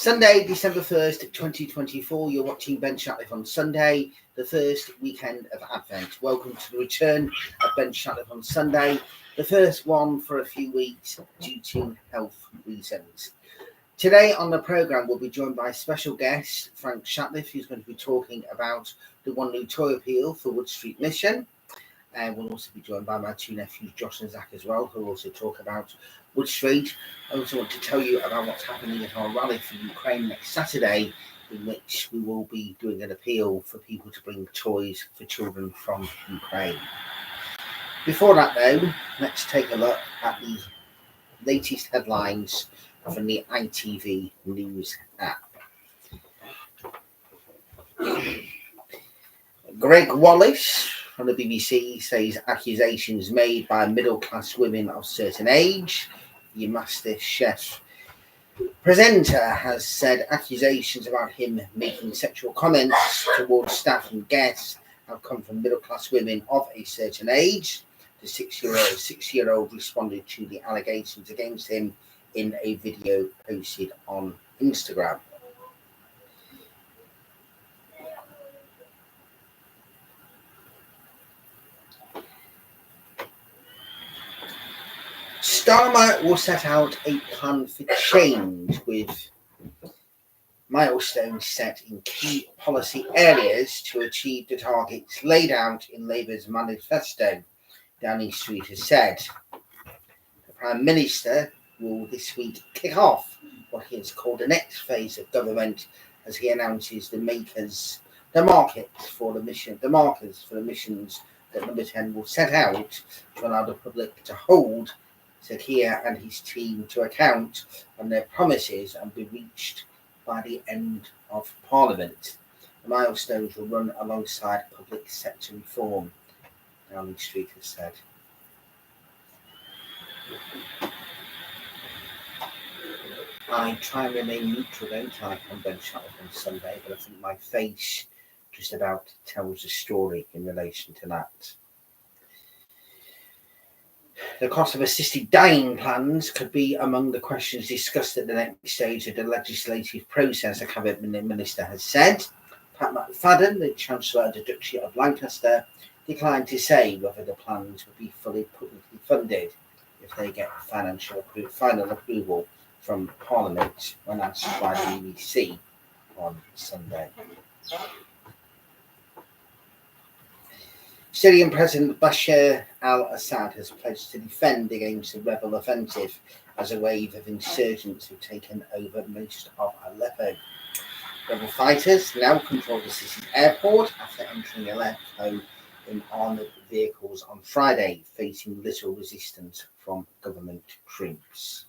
Sunday, December 1st, 2024. You're watching Ben Shatliff on Sunday, the first weekend of Advent. Welcome to the return of Ben Shatliff on Sunday, the first one for a few weeks due to health reasons. Today on the programme, we'll be joined by special guest Frank Shatliff, who's going to be talking about the One New Toy appeal for Wood Street Mission. And we'll also be joined by my two nephews, Josh and Zach, as well, who will also talk about Wood Street. I also want to tell you about what's happening at our rally for Ukraine next Saturday, in which we will be doing an appeal for people to bring toys for children from Ukraine. Before that, though, let's take a look at the latest headlines from the ITV News app. Greg Wallace from the BBC says accusations made by middle-class women of certain age. The MasterChef presenter has said accusations about him making sexual comments towards staff and guests have come from middle-class women of a certain age. The six-year-old responded to the allegations against him in a video posted on Instagram. Starmer will set out a plan for change with milestones set in key policy areas to achieve the targets laid out in Labour's manifesto, Downing Street has said. The Prime Minister will this week kick off what he has called the next phase of government as he announces the markers for the missions that Number 10 will set out to allow the public to hold Sakir and his team to account on their promises and be reached by the end of Parliament. The milestones will run alongside public sector reform, Downing Street has said. I try and remain neutral, don't I, on Ben Shatliff on Sunday, but I think my face just about tells a story in relation to that. The cost of assisted dying plans could be among the questions discussed at the next stage of the legislative process, a cabinet minister has said. Pat McFadden, the Chancellor of the Duchy of Lancaster, declined to say whether the plans would be fully publicly funded if they get final approval from Parliament when asked by the BBC on Sunday. Syrian President Bashar al-Assad has pledged to defend against the rebel offensive as a wave of insurgents have taken over most of Aleppo. Rebel fighters now control the city's airport after entering Aleppo in armoured vehicles on Friday, facing little resistance from government troops.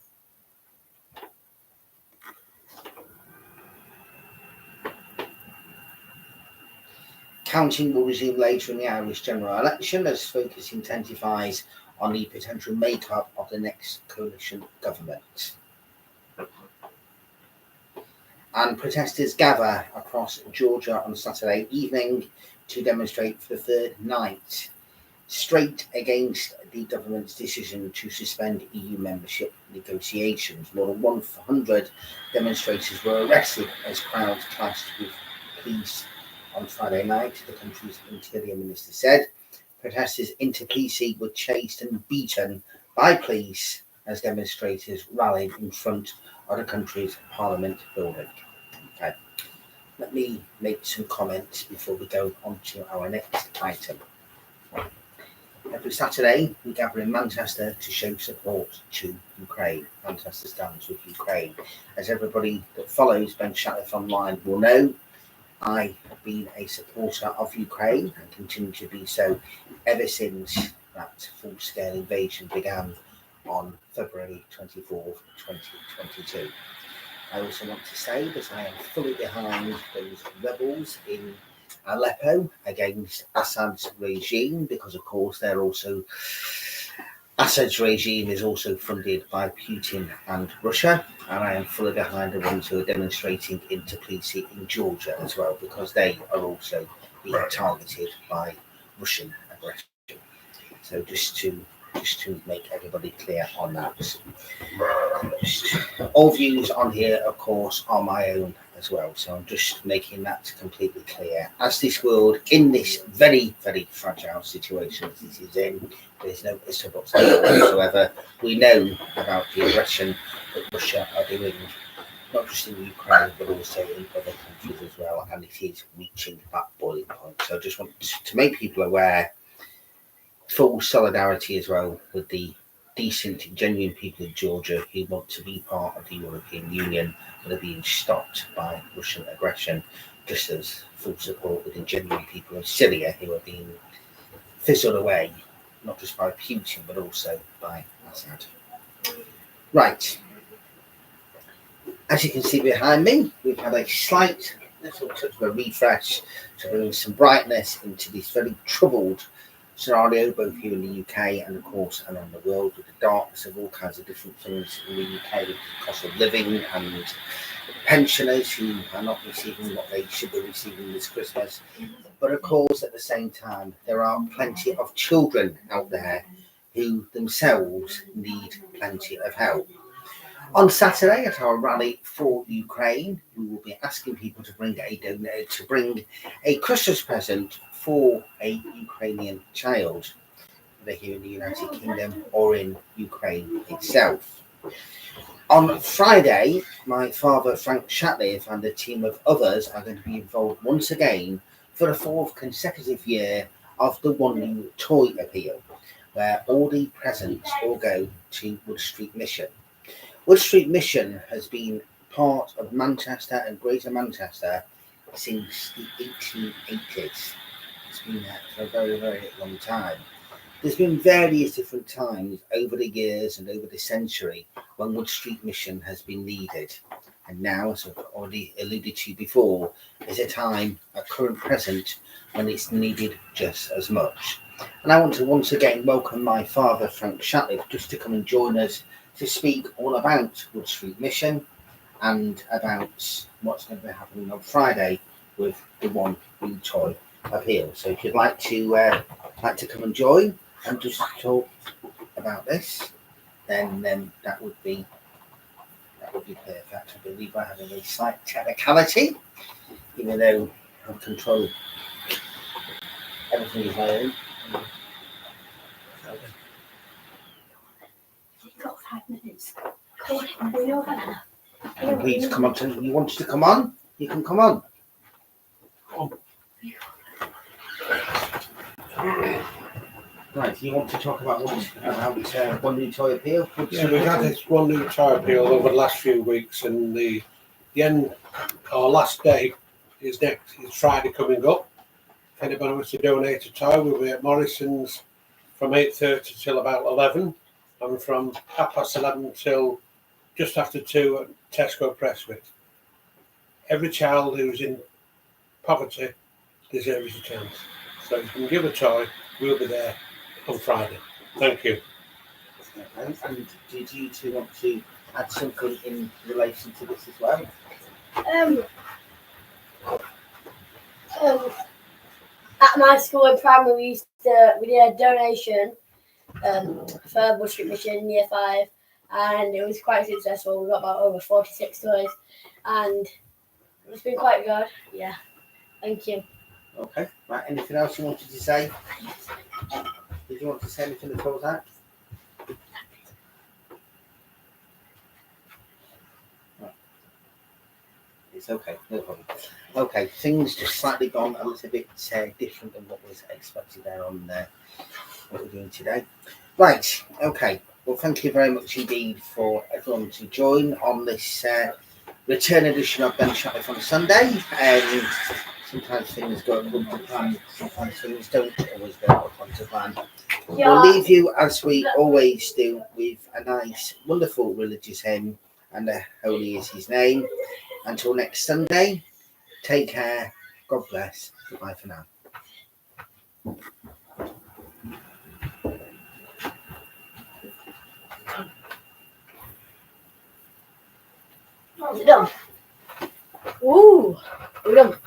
Counting will resume later in the Irish general election as focus intensifies on the potential makeup of the next coalition government. And protesters gather across Georgia on Saturday evening to demonstrate for the third night straight against the government's decision to suspend EU membership negotiations. More than 100 demonstrators were arrested as crowds clashed with police on Friday night, the country's interior minister said. Protesters into PC were chased and beaten by police as demonstrators rallied in front of the country's parliament building. Okay, let me make some comments before we go on to our next item. Every Saturday, we gather in Manchester to show support to Ukraine. Manchester stands with Ukraine. As everybody that follows Ben Shatliff online will know, I have been a supporter of Ukraine and continue to be so ever since that full-scale invasion began on February 24th, 2022. I also want to say that I am fully behind those rebels in Aleppo against Assad's regime because, of course, Assad's regime is also funded by Putin and Russia, and I am fully behind the ones who are demonstrating in Tbilisi in Georgia as well, because they are also being targeted by Russian aggression. So just to make everybody clear on that. All views on here, of course, are my own as well. So I'm just making that completely clear. As this world, in this very, very fragile situation as it is in, there's no ifs or buts whatsoever. We know about the aggression that Russia are doing, not just in Ukraine, but also in other countries as well. And it is reaching that boiling point. So I just want to make people aware, full solidarity as well with the decent, genuine people of Georgia who want to be part of the European Union but are being stopped by Russian aggression, just as full support with the genuine people of Syria who are being fizzled away, not just by Putin but also by Assad. Right, as you can see behind me, we've had a slight little touch of a refresh to bring some brightness into this very troubled scenario, both here in the UK and of course around the world, with the darkness of all kinds of different things in the UK, the cost of living and pensioners who are not receiving what they should be receiving this Christmas. But of course, at the same time, there are plenty of children out there who themselves need plenty of help. On Saturday at our rally for Ukraine, we will be asking people to bring a Christmas present for a Ukrainian child, whether here in the United Kingdom or in Ukraine itself. On Friday, my father Frank Shatliff and a team of others are going to be involved once again for the fourth consecutive year of the One New Toy Appeal, where all the presents will go to Wood Street Mission. Wood Street Mission has been part of Manchester and Greater Manchester since the 1880s. It's been there for a very, very long time. There's been various different times over the years and over the century when Wood Street Mission has been needed. And now, as I've already alluded to before, is a time, a current present, when it's needed just as much. And I want to once again welcome my father, Frank Shatliff, just to come and join us to speak all about Wood Street Mission and about what's going to be happening on Friday with the One New Toy Appeal. So if you'd like to come and join and just talk about this, then that would be perfect. I believe I have a slight technicality, even though I control everything is my own. You've got 5 minutes. We know that. And please come on. You wanted to come on? You can come on. Right, you want to talk about One New Toy Appeal? Yeah, we've had this One New Toy Appeal over the last few weeks, and the end, our last day is Friday coming up. If anybody wants to donate a toy, we'll be at Morrison's from 8:30 till about 11, and from 11:30 till just after 2 at Tesco Prestwick. Every child who's in poverty deserves a chance. So if you can give a toy, we'll be there on Friday. Thank you. And did you two want to add something in relation to this as well? At my school in primary, we did a donation for Wood Street Mission in Year 5, and it was quite successful. We got about over 46 toys, and it's been quite good. Yeah, thank you. Okay, right, anything else you wanted to say? Did you want to say anything at all, Zach? It's okay, no problem. Okay, things just slightly gone a little bit different than what was expected there on what we're doing today. Right, okay. Well, thank you very much indeed for everyone to join on this return edition of Ben Shatliff on Sunday. Sometimes things go according to plan, sometimes things don't always go according to plan. Yeah. We'll leave you, as we always do, with a nice, wonderful religious hymn, and holy is his name. Until next Sunday, take care, God bless, goodbye for now. How's it done? Ooh, we're done.